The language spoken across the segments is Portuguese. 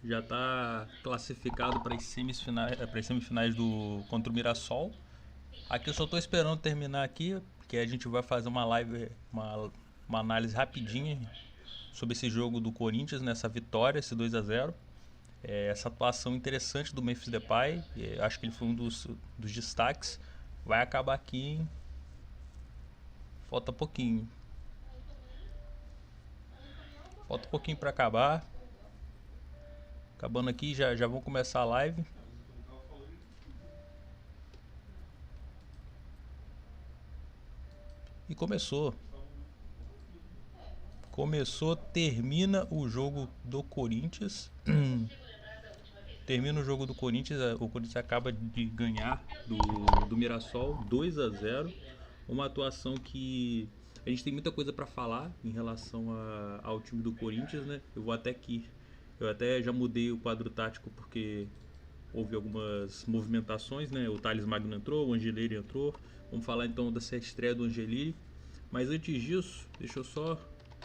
já está classificado para as semifinais do contra o Mirassol. Aqui eu só estou esperando terminar aqui, que a gente vai fazer uma live, uma análise rapidinha sobre esse jogo do Corinthians, nessa vitória, esse 2-0. Essa atuação interessante do Memphis Depay, acho que ele foi um dos destaques. Vai acabar aqui, hein? Falta pouquinho. Falta um pouquinho para acabar. Acabando aqui, já vou começar a live. E começou. Começou, termina o jogo do Corinthians. Termina o jogo do Corinthians, o Corinthians acaba de ganhar do Mirassol 2-0. Uma atuação que a gente tem muita coisa para falar em relação ao time do Corinthians, né? Eu até já mudei o quadro tático porque houve algumas movimentações, né? O Thales Magno entrou, o Angelini entrou. Vamos falar então dessa estreia do Angelini. Mas antes disso, deixa eu só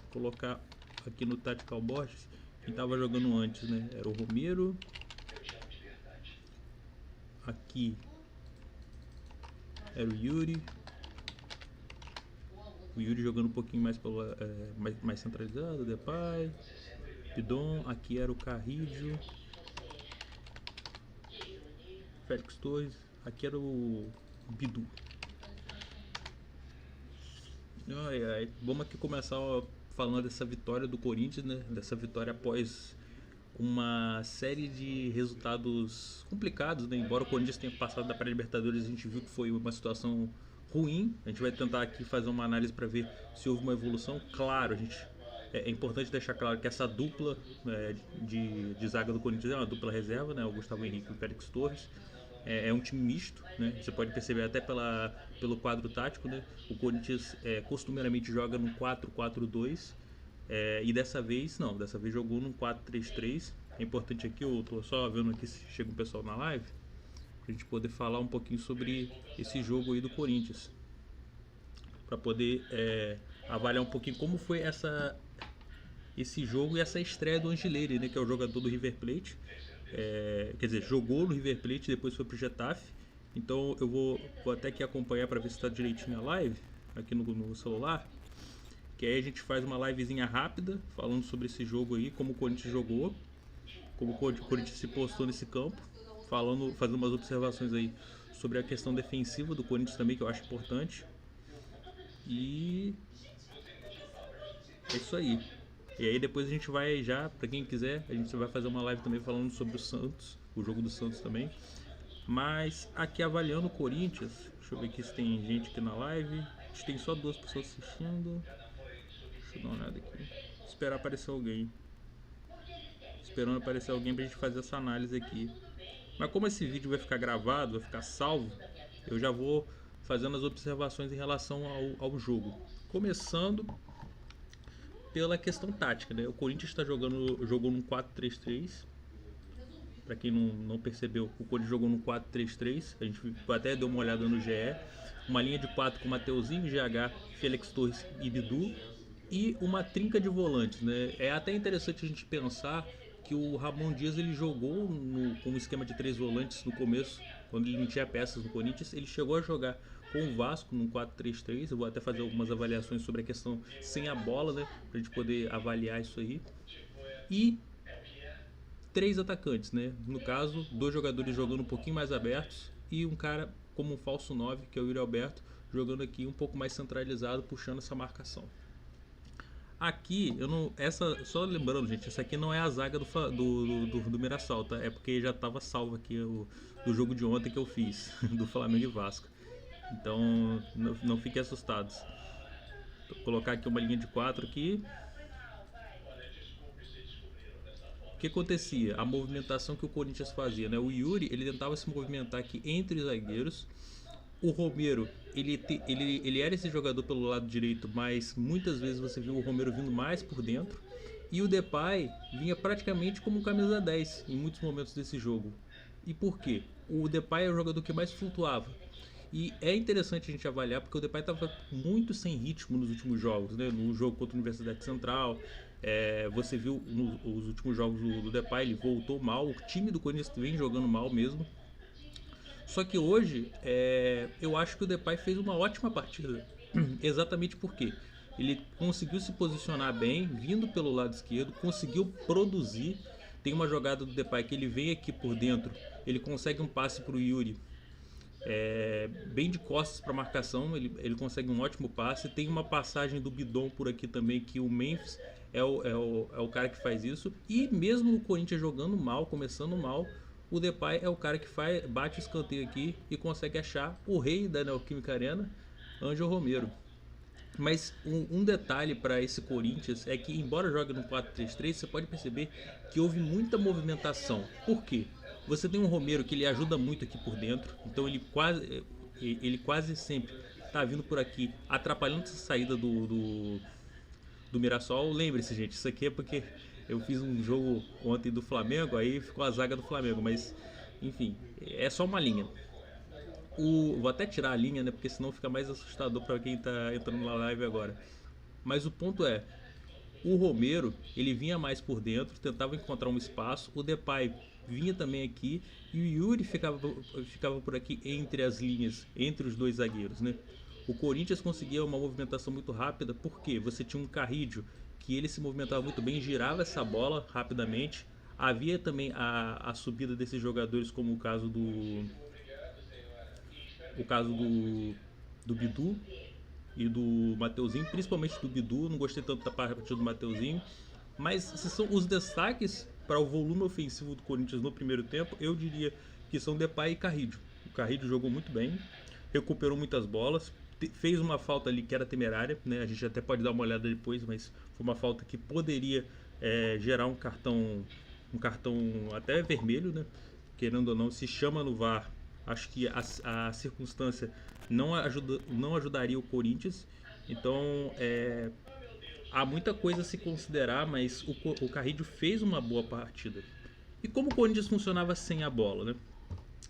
colocar aqui no Tactical Boards quem estava jogando antes, né? Era o Romero. Aqui era o Yuri. O Yuri jogando um pouquinho mais, mais centralizado, Depay, Pidon. Aqui era o Carrillo, Félix Torres. Aqui era o Bidu. Ai, ai. Vamos aqui começar falando dessa vitória do Corinthians, né? Dessa vitória após uma série de resultados complicados, né? Embora o Corinthians tenha passado da pré-libertadores, a gente viu que foi uma situação ruim. A gente vai tentar aqui fazer uma análise para ver se houve uma evolução. Claro, é importante deixar claro que essa dupla de zaga do Corinthians é uma dupla reserva, né? O Gustavo Henrique e o Félix Torres. É um time misto, né? Você pode perceber até pelo quadro tático, né? O Corinthians costumeiramente joga no 4-4-2, e dessa vez não, dessa vez jogou num 4-3-3. É importante aqui, eu tô só vendo aqui se chega um pessoal na live, pra gente poder falar um pouquinho sobre esse jogo aí do Corinthians, para poder avaliar um pouquinho como foi esse jogo e essa estreia do Angileri, né, que é o jogador do River Plate. Quer dizer, jogou no River Plate, depois foi pro Getafe. Então eu vou até aqui acompanhar para ver se está direitinho a live aqui no celular. Que aí a gente faz uma livezinha rápida falando sobre esse jogo aí, como o Corinthians jogou, como o Corinthians se postou nesse campo, fazendo umas observações aí sobre a questão defensiva do Corinthians também, que eu acho importante. E é isso aí. E aí depois a gente vai já, pra quem quiser, a gente vai fazer uma live também falando sobre o Santos, o jogo do Santos também. Mas aqui avaliando o Corinthians, deixa eu ver aqui se tem gente aqui na live. A gente tem só 2 pessoas assistindo. Deixa eu dar uma olhada aqui. Esperar aparecer alguém. Esperando aparecer alguém pra gente fazer essa análise aqui. Mas como esse vídeo vai ficar gravado, vai ficar salvo, eu já vou fazendo as observações em relação ao jogo. Começando pela questão tática, né? O Corinthians jogou num 4-3-3. Para quem não percebeu, o Corinthians jogou no 4-3-3. A gente até deu uma olhada no GE. Uma linha de 4 com Mateuzinho, GH, Félix Torres e Bidu. E uma trinca de volantes, né? É até interessante a gente pensar que o Ramon Dias ele jogou com um esquema de 3 volantes no começo, quando ele não tinha peças no Corinthians. Ele chegou a jogar com o Vasco num 4-3-3. Eu vou até fazer algumas avaliações sobre a questão sem a bola, né? Pra gente poder avaliar isso aí. E 3 atacantes, né? No caso, 2 jogadores jogando um pouquinho mais abertos e um cara como um falso 9, que é o Yuri Alberto, jogando aqui um pouco mais centralizado, puxando essa marcação. Aqui, eu não. Só lembrando, gente, essa aqui não é a zaga do Mirassol, tá? É porque já estava salvo aqui do jogo de ontem que eu fiz, do Flamengo e Vasco. Então, não fiquem assustados. Vou colocar aqui uma linha de 4 aqui. O que acontecia? A movimentação que o Corinthians fazia, né? O Yuri, ele tentava se movimentar aqui entre os zagueiros. O Romero, ele era esse jogador pelo lado direito, mas muitas vezes você viu o Romero vindo mais por dentro. E o Depay vinha praticamente como um camisa 10 em muitos momentos desse jogo. E por quê? O Depay é o jogador que mais flutuava. E é interessante a gente avaliar porque o Depay estava muito sem ritmo nos últimos jogos, né? No jogo contra a Universidade Central, Você viu nos últimos jogos do Depay, ele voltou mal, o time do Corinthians vem jogando mal mesmo. Só que hoje eu acho que o Depay fez uma ótima partida. Exatamente porque ele conseguiu se posicionar bem, vindo pelo lado esquerdo, conseguiu produzir. Tem uma jogada do Depay que ele vem aqui por dentro, ele consegue um passe para o Yuri, bem de costas para marcação, ele consegue um ótimo passe. Tem uma passagem do Bidon por aqui também, que o Memphis é o cara que faz isso. E mesmo o Corinthians jogando mal, começando mal, o Depay é o cara que bate o escanteio aqui e consegue achar o rei da Neoquímica Arena, Ângelo Romero. Mas um detalhe para esse Corinthians é que, embora jogue no 4-3-3, você pode perceber que houve muita movimentação. Por quê? Você tem um Romero que ele ajuda muito aqui por dentro, então ele quase sempre está vindo por aqui, atrapalhando essa saída do Mirassol. Lembre-se, gente, isso aqui é porque eu fiz um jogo ontem do Flamengo, aí ficou a zaga do Flamengo, mas enfim, é só uma linha. Vou até tirar a linha, né? Porque senão fica mais assustador para quem tá entrando na live agora. Mas o ponto é, o Romero, ele vinha mais por dentro, tentava encontrar um espaço. O Depay vinha também aqui e o Yuri ficava por aqui entre as linhas, entre os dois zagueiros, né? O Corinthians conseguia uma movimentação muito rápida, porque você tinha um Carrídio que ele se movimentava muito bem, girava essa bola rapidamente. Havia também a subida desses jogadores, como o caso do Bidu e do Mateuzinho, principalmente do Bidu. Não gostei tanto da partida do Mateuzinho, mas se são os destaques para o volume ofensivo do Corinthians no primeiro tempo, eu diria que são Depay e Carrídio. O Carrídio jogou muito bem, recuperou muitas bolas, fez uma falta ali que era temerária, né? A gente até pode dar uma olhada depois, mas foi uma falta que poderia gerar um cartão até vermelho, né? Querendo ou não, se chama no VAR, acho que a circunstância não ajudaria o Corinthians. Então há muita coisa a se considerar, mas o Carrídio fez uma boa partida. E como o Corinthians funcionava sem a bola, né?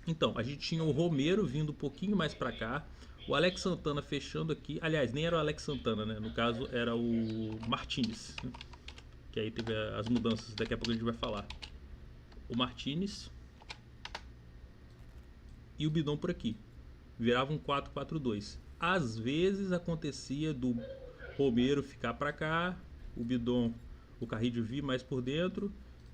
Então, a gente tinha o Romero vindo um pouquinho mais para cá, o Alex Santana fechando aqui. Aliás, nem era o Alex Santana, né? No caso, era o Martinez, né? Que aí teve as mudanças, daqui a pouco a gente vai falar. O Martinez e o Bidon por aqui. Virava um 4-4-2. Às vezes acontecia do Romero ficar para cá, o Bidon, o Carrídio vir mais por dentro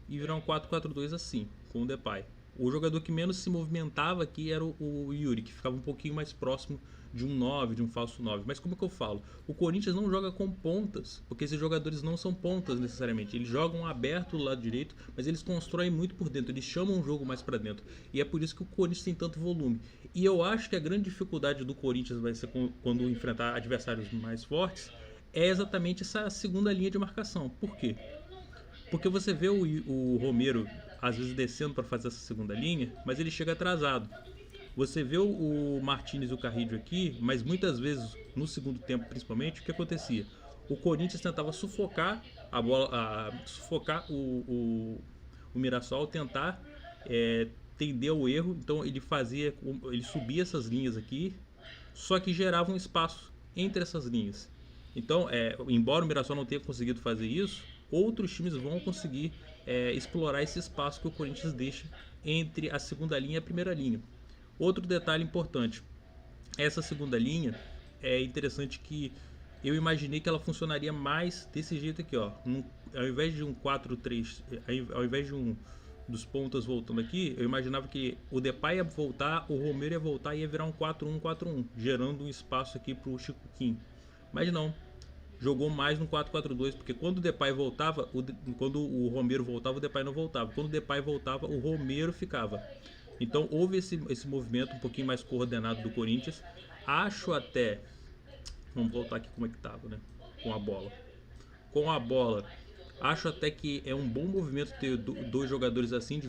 e virar um 4-4-2 assim, com o Depay. O jogador que menos se movimentava aqui era o Yuri, que ficava um pouquinho mais próximo de um 9, de um falso 9. Mas como que eu falo? O Corinthians não joga com pontas, porque esses jogadores não são pontas necessariamente. Eles jogam aberto do lado direito, mas eles constroem muito por dentro, eles chamam o jogo mais para dentro. E é por isso que o Corinthians tem tanto volume. E eu acho que a grande dificuldade do Corinthians vai ser quando enfrentar adversários mais fortes, é exatamente essa segunda linha de marcação. Por quê? Porque você vê o Romero às vezes descendo para fazer essa segunda linha, mas ele chega atrasado. Você vê o Martinez e o Carrídio aqui, mas muitas vezes no segundo tempo principalmente, o que acontecia? O Corinthians tentava sufocar a bola, sufocar o Mirassol, tentar tender ao erro. Então ele subia essas linhas aqui, só que gerava um espaço entre essas linhas. Então, embora o Mirassol não tenha conseguido fazer isso, outros times vão conseguir explorar esse espaço que o Corinthians deixa entre a segunda linha e a primeira linha. Outro detalhe importante, essa segunda linha é interessante que eu imaginei que ela funcionaria mais desse jeito aqui, ó. Ao invés de um 4-3, ao invés de um dos pontas voltando aqui, eu imaginava que o Depay ia voltar, o Romero ia voltar e ia virar um 4-1-4-1, gerando um espaço aqui para o Chico Kim. Mas não, jogou mais no 4-4-2, porque quando o Depay voltava, quando o Romero voltava, o Depay não voltava. Quando o Depay voltava, o Romero ficava. Então houve esse movimento um pouquinho mais coordenado do Corinthians. Acho até... Vamos voltar aqui como é que estava, né? Com a bola, acho até que é um bom movimento ter dois jogadores assim,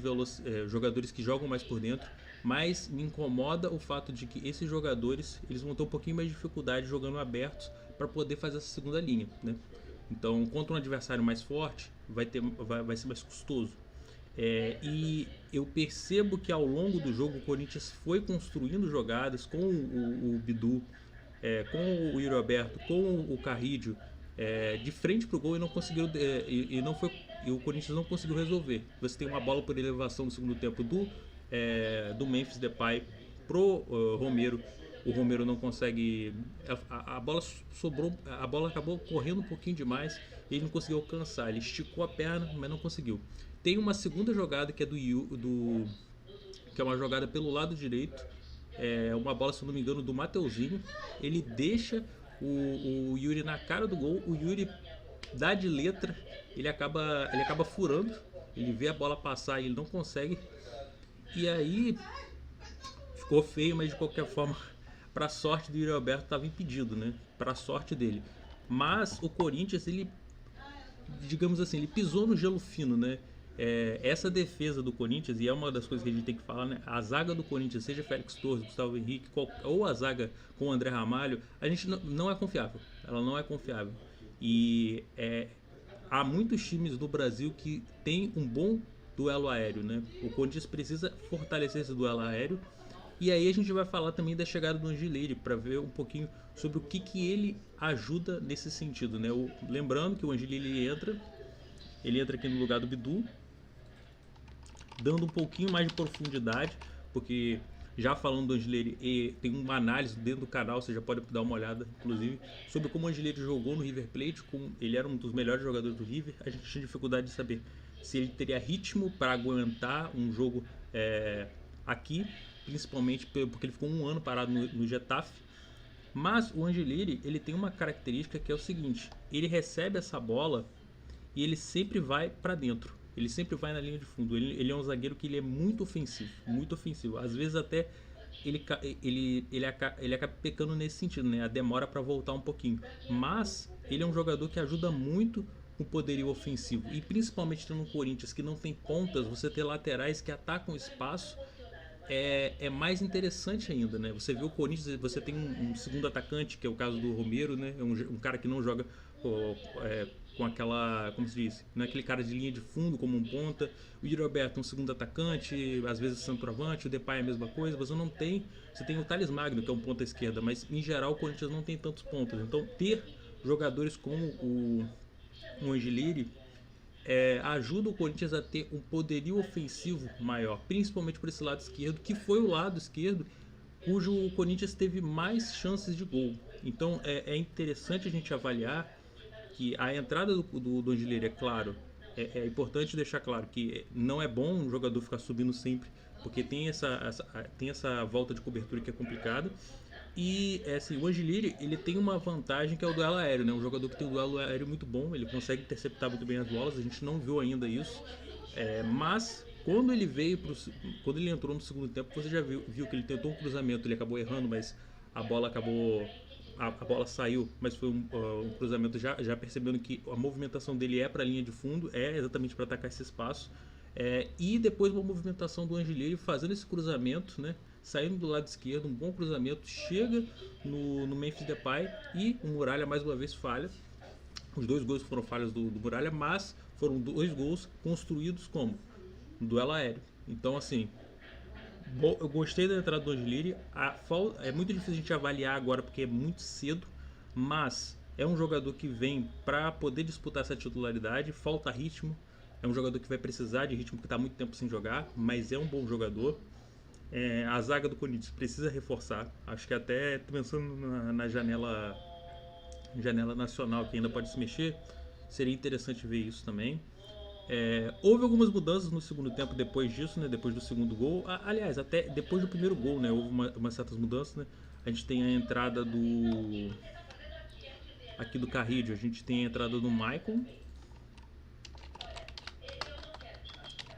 jogadores que jogam mais por dentro. Mas me incomoda o fato de que esses jogadores eles vão ter um pouquinho mais de dificuldade jogando abertos para poder fazer essa segunda linha, né? Então, contra um adversário mais forte, vai ser mais custoso. E eu percebo que ao longo do jogo o Corinthians foi construindo jogadas com o Bidu, com o Yuri Alberto, com o Carrídio, de frente pro gol e não conseguiu e o Corinthians não conseguiu resolver. Você tem uma bola por elevação no segundo tempo do Memphis Depay pro Romero. O Romero não consegue. A bola sobrou. A bola acabou correndo um pouquinho demais e ele não conseguiu alcançar. Ele esticou a perna, mas não conseguiu. Tem uma segunda jogada que é que é uma jogada pelo lado direito. É uma bola, se eu não me engano, do Mateuzinho. Ele deixa o Yuri na cara do gol. O Yuri dá de letra. Ele acaba furando. Ele vê a bola passar e ele não consegue. E aí ficou feio, mas de qualquer forma, para sorte do Yuri Alberto, estava impedido, né? Para sorte dele. Mas o Corinthians, ele, digamos assim, ele pisou no gelo fino, né? Essa defesa do Corinthians, e é uma das coisas que a gente tem que falar, né? A zaga do Corinthians, seja Félix Torres, Gustavo Henrique, ou a zaga com o André Ramalho, a gente não é confiável. Ela não é confiável. E há muitos times no Brasil que tem um bom duelo aéreo, né? O Corinthians precisa fortalecer esse duelo aéreo. E aí a gente vai falar também da chegada do Angelini para ver um pouquinho sobre o que ele ajuda nesse sentido, né? Lembrando que o Angelini ele entra aqui no lugar do Bidu, dando um pouquinho mais de profundidade, porque já falando do Angelini, tem uma análise dentro do canal, você já pode dar uma olhada, inclusive, sobre como o Angelini jogou no River Plate, como ele era um dos melhores jogadores do River. A gente tinha dificuldade de saber se ele teria ritmo para aguentar um jogo aqui, principalmente porque ele ficou um ano parado no Getafe. Mas o Angelini, ele tem uma característica que é o seguinte: ele recebe essa bola e ele sempre vai para dentro. Ele sempre vai na linha de fundo. Ele é um zagueiro que ele é muito ofensivo, muito ofensivo. Às vezes até ele acaba pecando nesse sentido, né? A demora para voltar um pouquinho. Mas ele é um jogador que ajuda muito com o poderio ofensivo. E principalmente no Corinthians, que não tem pontas, você ter laterais que atacam o espaço é mais interessante ainda, né? Você vê o Corinthians, você tem um segundo atacante, que é o caso do Romero, né? É um cara que não joga com aquela, como se diz, não é aquele cara de linha de fundo como um ponta. O Yuri Alberto um segundo atacante, às vezes centroavante, o Depay é a mesma coisa. Você tem o Thales Magno, que é um ponta esquerda, mas em geral o Corinthians não tem tantos pontos. Então ter jogadores como o Angelini ajuda o Corinthians a ter um poderio ofensivo maior, principalmente por esse lado esquerdo, que foi o lado esquerdo cujo o Corinthians teve mais chances de gol. Então é interessante a gente avaliar que a entrada do Angelini, é claro, é importante deixar claro que não é bom um jogador ficar subindo sempre, porque tem essa volta de cobertura que é complicada. E assim, o Angelini, ele tem uma vantagem que é o duelo aéreo, né? Um jogador que tem um duelo aéreo muito bom, ele consegue interceptar muito bem as bolas, a gente não viu ainda isso. Mas quando quando ele entrou no segundo tempo, você já viu que ele tentou um cruzamento, ele acabou errando, mas a bola acabou a bola saiu, mas foi um cruzamento já percebendo que a movimentação dele é para a linha de fundo, é exatamente para atacar esse espaço. E depois uma movimentação do Angelini fazendo esse cruzamento, né? Saindo do lado esquerdo, um bom cruzamento, chega no Memphis Depay e o Muralha mais uma vez falha. Os dois gols foram falhas do Muralha, mas foram dois gols construídos como? Um duelo aéreo. Então assim, eu gostei da entrada do Angelini. É muito difícil a gente avaliar agora porque é muito cedo, mas é um jogador que vem para poder disputar essa titularidade, falta ritmo. É um jogador que vai precisar de ritmo, porque está muito tempo sem jogar, mas é um bom jogador. A zaga do Corinthians precisa reforçar. Acho que até pensando na janela nacional que ainda pode se mexer, seria interessante ver isso também. Houve algumas mudanças no segundo tempo depois disso, né? Depois do segundo gol. Aliás, até depois do primeiro gol, né? Houve umas certas mudanças, né? A gente tem a entrada aqui do Carrillo, a gente tem a entrada do Maicon.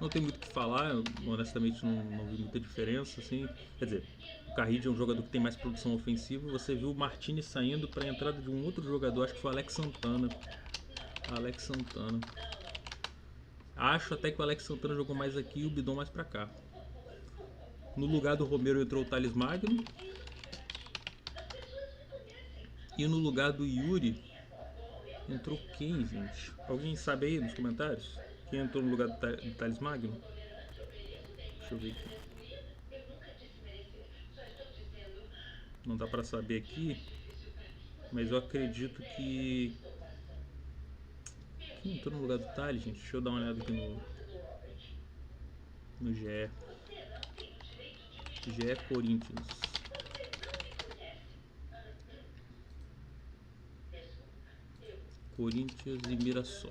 Não tem muito o que falar, eu, honestamente não vi muita diferença, assim. Quer dizer, o Carrillo é um jogador que tem mais produção ofensiva. Você viu o Martinez saindo para a entrada de um outro jogador, acho que foi o Alex Santana. Acho até que o Alex Santana jogou mais aqui e o Bidon mais pra cá. No lugar do Romero entrou o Thales Magno. E no lugar do Yuri entrou quem, gente? Alguém sabe aí nos comentários? Quem entrou no lugar do Thales Magno? Deixa eu ver aqui. Não dá pra saber aqui, mas eu acredito que Quem entrou no lugar do Thales, gente? Deixa eu dar uma olhada aqui no GE. GE Corinthians. Corinthians e Mirassol.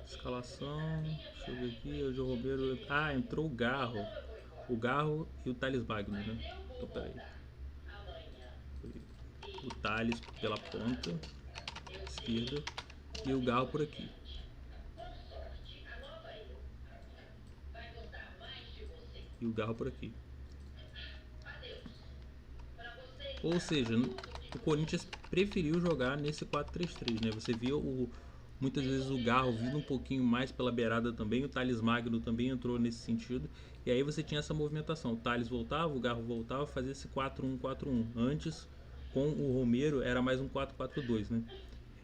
Escalação, deixa eu ver aqui, o João Romero. Ah, entrou o Garro. O Garro e o Thales Magno, né? Então peraí. O Thales pela ponta esquerda e o Garro por aqui. E o Garro por aqui. Ou seja, o Corinthians preferiu jogar nesse 4-3-3, né? Você viu muitas vezes o Garro vindo um pouquinho mais pela beirada também, o Thales Magno também entrou nesse sentido. E aí você tinha essa movimentação, o Thales voltava, o Garro voltava, fazia esse 4-1-4-1. Antes, com o Romero, era mais um 4-4-2, né?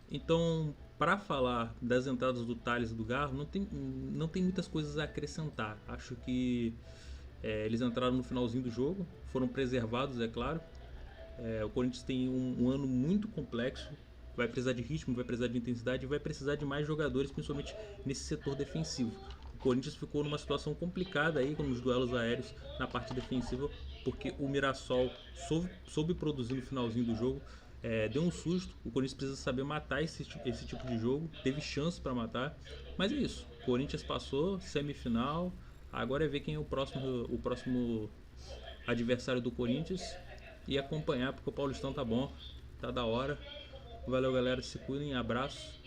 Então, para falar das entradas do Thales e do Garro, não tem muitas coisas a acrescentar. Acho que eles entraram no finalzinho do jogo, foram preservados, é claro. O Corinthians tem um ano muito complexo, vai precisar de ritmo, vai precisar de intensidade, vai precisar de mais jogadores, principalmente nesse setor defensivo. O Corinthians ficou numa situação complicada aí nos duelos aéreos na parte defensiva, porque o Mirassol soube produzir no finalzinho do jogo, deu um susto. O Corinthians precisa saber matar esse tipo de jogo, teve chance para matar, mas é isso. O Corinthians passou, semifinal, agora é ver quem é o próximo adversário do Corinthians e acompanhar, porque o Paulistão tá bom, tá da hora. Valeu, galera, se cuidem, abraço.